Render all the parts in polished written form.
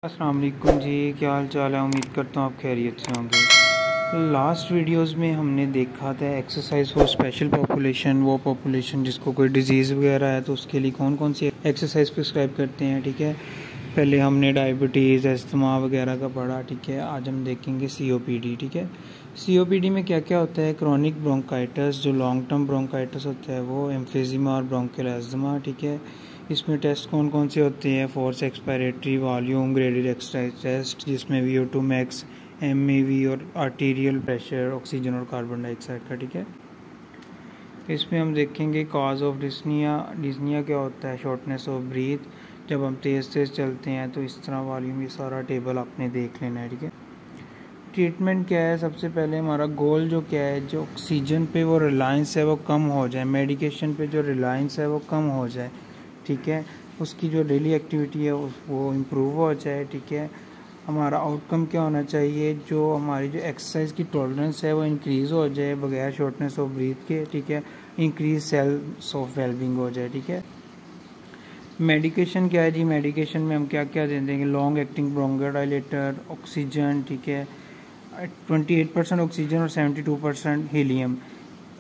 अस्सलाम वालेकुम जी, क्या हाल चाल है। उम्मीद करता हूँ आप खैरियत से होंगे। लास्ट वीडियोस में हमने देखा था एक्सरसाइज फॉर स्पेशल पॉपुलेशन, वो पॉपुलेशन जिसको कोई डिजीज़ वगैरह है तो उसके लिए कौन कौन सी एक्सरसाइज प्रिस्क्राइब करते हैं। ठीक है, पहले हमने डायबिटीज़, अस्थमा वगैरह का पढ़ा। ठीक है, आज हम देखेंगे COPD। ठीक है, COPD में क्या क्या होता है। क्रॉनिक ब्रोंकाइटिस, जो लॉन्ग टर्म ब्रोंकाइटिस होता है वो, एम्फेजिमा और ब्रोंकियल एस्थमा। ठीक है, इसमें टेस्ट कौन कौन से होते हैं। Force expiratory, volume, graded exercise test जिसमें VO2 मैक्स, MAV और आर्टीरियल प्रेशर, ऑक्सीजन और कार्बन डाइऑक्साइड का। ठीक है, इसमें हम देखेंगे कॉज ऑफ डिस्निया। डिस्निया क्या होता है, शॉर्टनेस ऑफ ब्रीथ, जब हम तेज़ तेज़ चलते हैं तो इस तरह वॉल्यूम, ये सारा टेबल आपने देख लेना है। ठीक है, ट्रीटमेंट क्या है। सबसे पहले हमारा गोल जो क्या है, जो ऑक्सीजन पे वो रिलायंस है वो कम हो जाए, मेडिकेशन पे जो रिलायंस है वो कम हो जाए। ठीक है, उसकी जो डेली एक्टिविटी है वो इम्प्रूव हो जाए। ठीक है, हमारा आउटकम क्या होना चाहिए, जो हमारी जो एक्सरसाइज की टॉलरेंस है वो इंक्रीज़ हो जाए बगैर शॉर्टनेस ऑफ ब्रीथ के। ठीक है, इंक्रीज सेल्स ऑफ वेलबिंग हो जाए। ठीक है, मेडिकेशन क्या है जी। मेडिकेशन में हम क्या क्या दे देंगे, लॉन्ग एक्टिंग ब्रोंकोडायलेटर, ऑक्सीजन। ठीक है, 28% ऑक्सीजन और 72% helium,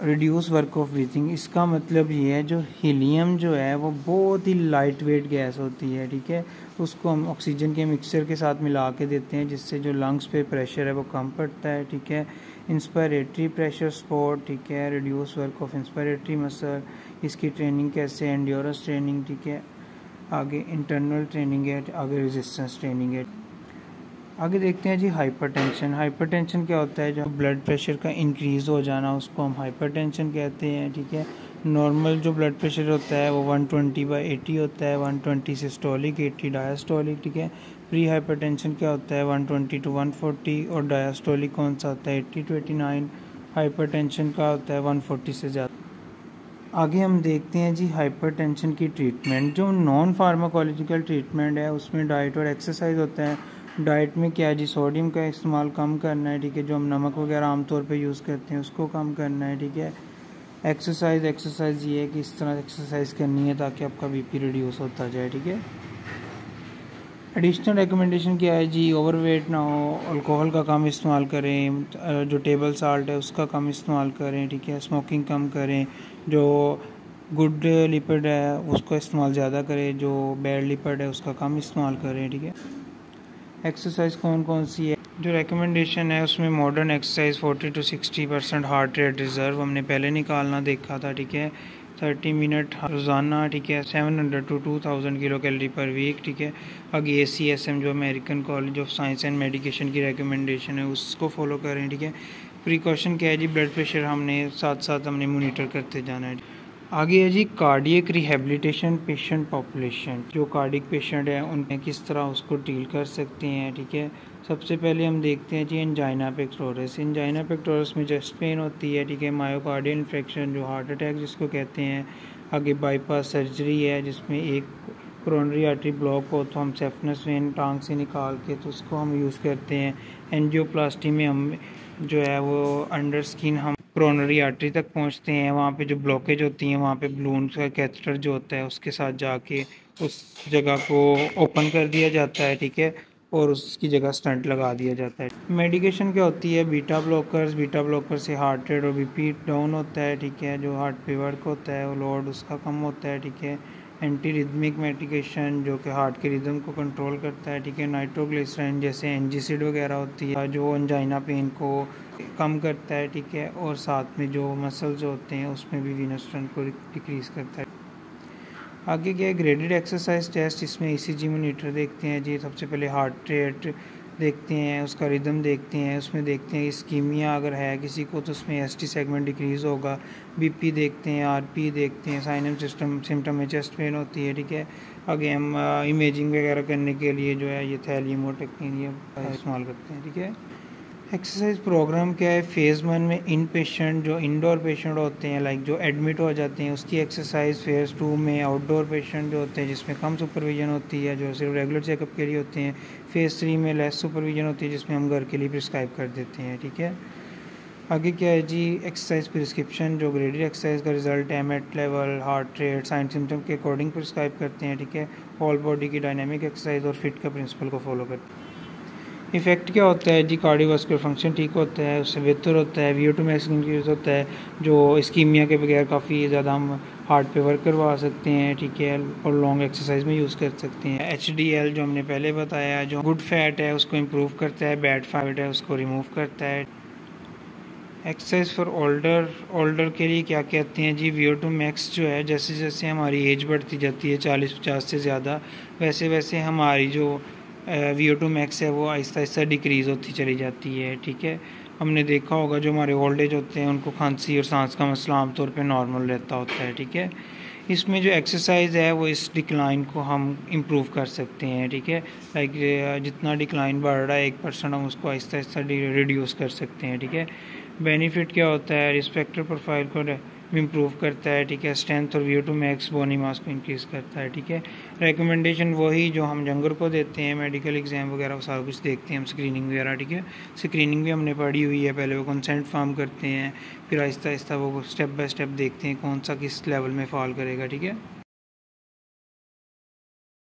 reduce work of breathing. इसका मतलब ये है, जो हीलियम जो है वो बहुत ही लाइट वेट गैस होती है। ठीक है, उसको हम ऑक्सीजन के मिक्सचर के साथ मिला के देते हैं, जिससे जो लंग्स पे प्रेशर है वो कम पड़ता है। ठीक है, इंस्पायरेटरी प्रेशर सपोर्ट। ठीक है, reduce work of inspiratory muscle. इसकी ट्रेनिंग कैसे, एंड्योरेंस ट्रेनिंग। ठीक है, आगे इंटरनल ट्रेनिंग है, आगे रेजिस्टेंस ट्रेनिंग है। आगे देखते हैं जी हाइपरटेंशन। हाइपरटेंशन क्या होता है, जो ब्लड प्रेशर का इंक्रीज़ हो जाना, उसको हम हाइपरटेंशन कहते हैं। ठीक है, नॉर्मल जो ब्लड प्रेशर होता है वो 120/80 होता है, 120 सिस्टोलिक, 80 डायस्टोलिक। ठीक है, प्री हाइपरटेंशन क्या होता है, 120 to 140, और डायस्टोलिक कौन सा होता है, 80 to 89। हाइपरटेंशन का होता है 140 से ज़्यादा। आगे हम देखते हैं जी हाइपरटेंशन की ट्रीटमेंट। जो नॉन फार्माकोलॉजिकल ट्रीटमेंट है उसमें डाइट और एक्सरसाइज होता है। डाइट में क्या है जी, सोडियम का इस्तेमाल कम करना है। ठीक है, जो हम नमक वगैरह आमतौर पे यूज़ करते हैं उसको कम करना है। ठीक है, एक्सरसाइज ये है कि इस तरह एक्सरसाइज करनी है ताकि आपका BP रिड्यूस होता जाए। ठीक है, एडिशनल रिकमेंडेशन क्या है जी, ओवरवेट ना हो, अल्कोहल का कम इस्तेमाल करें, जो टेबल साल्ट है उसका कम इस्तेमाल करें। ठीक है, स्मोकिंग कम करें, जो गुड लिपिड है उसको इस्तेमाल ज़्यादा करें, जो बैड लिपिड है उसका कम इस्तेमाल करें। ठीक है, एक्सरसाइज कौन कौन सी है, जो रिकमेंडेशन है उसमें modern exercise 40 to 60% heart rate reserve हमने पहले निकालना देखा था। ठीक है, 30 मिनट रोज़ाना। ठीक है, 700 to 2000 kilo calorie per week. ठीक है, आगे ACSM जो American college of science and medication की रिकमेंडेशन है उसको फॉलो करें। ठीक है, प्रिकॉशन क्या है जी, ब्लड प्रेशर हमने साथ साथ हमने मोनीटर करते जाना है। आगे है जी कार्डियक रिहेबिलिटेशन पेशेंट पॉपुलेशन। जो कार्डियक पेशेंट है उनमें किस तरह उसको डील कर सकते हैं। ठीक है, सबसे पहले हम देखते हैं जी एंजाइना पेक्टोरस। एंजाइना पेक्टोरस में चेस्ट पेन होती है। ठीक है, मायोकार्डियल इन्फेक्शन जो हार्ट अटैक जिसको कहते हैं। आगे बाईपास सर्जरी है जिसमें एक कोरोनरी आर्टरी ब्लॉक हो तो हम सेफनस वेन टांग से निकाल के तो उसको हम यूज़ करते हैं। एंजियोप्लास्टी में हम जो है वो अंडर स्किन हम कोरोनरी आर्टरी तक पहुंचते हैं, वहाँ पे जो ब्लॉकेज होती हैं वहाँ पे बलून का कैथेटर जो होता है उसके साथ जाके उस जगह को ओपन कर दिया जाता है। ठीक है, और उसकी जगह स्टंट लगा दिया जाता है। मेडिकेशन क्या होती है, बीटा ब्लॉकर्स। बीटा ब्लॉकर से हार्ट रेट और BP डाउन होता है। ठीक है, जो हार्ट पे वर्क होता है वो लोड उसका कम होता है। ठीक है, एंटी रिदमिक मेडिकेशन जो कि हार्ट के रिदम को कंट्रोल करता है। ठीक है, नाइट्रोग्लिसराइन जैसे एंजिसिड वगैरह होती है जो अंजाइना पेन को कम करता है। ठीक है, और साथ में जो मसल्स होते हैं उसमें भी वीनस स्ट्रेंथ को डिक्रीज़ करता है। आगे क्या है, ग्रेडेड एक्सरसाइज टेस्ट। इसमें ECG मॉनिटर देखते हैं जी। सबसे पहले हार्ट रेट देखते हैं, उसका रिदम देखते हैं, उसमें देखते हैं इस्कीमिया अगर है किसी को तो उसमें ST सेगमेंट डिक्रीज़ होगा। BP देखते हैं, RP देखते हैं, साइनम सिस्टम सिम्टम में चेस्ट पेन होती है। ठीक है, आगे हम इमेजिंग वगैरह करने के लिए जो है ये थैलियम और टेक्नीनियम इस्तेमाल करते हैं। ठीक है, एक्सरसाइज प्रोग्राम क्या है, फेज़ 1 में इन पेशेंट जो इंडोर पेशेंट होते हैं लाइक जो एडमिट हो जाते हैं उसकी एक्सरसाइज। फेज़ 2 में आउटडोर पेशेंट जो होते हैं जिसमें कम सुपरविजन होती है, जो सिर्फ रेगुलर चेकअप के लिए होते हैं। फेज़ 3 में लेस सुपरविजन होती है जिसमें हम घर के लिए प्रिस्क्राइब कर देते हैं। ठीक है, आगे क्या है जी, एक्सरसाइज प्रिस्क्रिप्शन, जो ग्रेडेड एक्सरसाइज का रिजल्ट है, MET level, heart rate, sign symptom के अकॉर्डिंग प्रिस्क्राइब करते हैं, ठीक है। होल बॉडी की डायनेमिक एक्सरसाइज और फिट का प्रिंसिपल को फॉलो करते हैं। इफ़ेक्ट क्या होता है जी, कार्डियोवास्कुलर फंक्शन ठीक होता है, उससे बेहतर होता है, VO2 मैक्स इंक्रीज होता है, जो इस्कीमिया के बगैर काफ़ी ज़्यादा हम हार्ट पे वर्क करवा सकते हैं, ठीक है, और लॉन्ग एक्सरसाइज में यूज़ कर सकते हैं। HDL जो हमने पहले बताया, जो गुड फैट है उसको इम्प्रूव करता है, बैड फैट है उसको रिमूव करता है। एक्सरसाइज फॉर ओल्डर के लिए क्या कहते हैं जी, VO2 मैक्स जो है, जैसे जैसे हमारी एज बढ़ती जाती है 40-50 से ज़्यादा, वैसे वैसे हमारी जो VO2 मैक्स है वो आहिस्ता आहिस्ता डिक्रीज़ होती चली जाती है, ठीक है। हमने देखा होगा जो हमारे ओल्ड एज होते हैं उनको खांसी और सांस का मसला आमतौर पे नॉर्मल रहता होता है, ठीक है। इसमें जो एक्सरसाइज है वो इस डिक्लाइन को हम इम्प्रूव कर सकते हैं, ठीक है। लाइक जितना डिक्लाइन बढ़ रहा है 1% हम उसको आहिस्ता आहिस्ता रिड्यूस कर सकते हैं, ठीक है। बेनिफिट क्या होता है, रिस्पेक्टर प्रोफाइल को इम्प्रूव करता है, ठीक है। स्ट्रेंथ और VO2 मैक्स बॉडी मास को इंक्रीज़ करता है, ठीक है। रिकमेंडेशन वही जो हम जंगर को देते हैं, मेडिकल एग्जाम वगैरह वो सारा कुछ देखते हैं हम, स्क्रीनिंग वगैरह, ठीक है। स्क्रीनिंग भी हमने पढ़ी हुई है, पहले वो कंसेंट फॉर्म करते हैं, फिर आहिस्ता आहिस्ता वो स्टेप बाय स्टेप देखते हैं कौन सा किस लेवल में फॉल करेगा, ठीक है।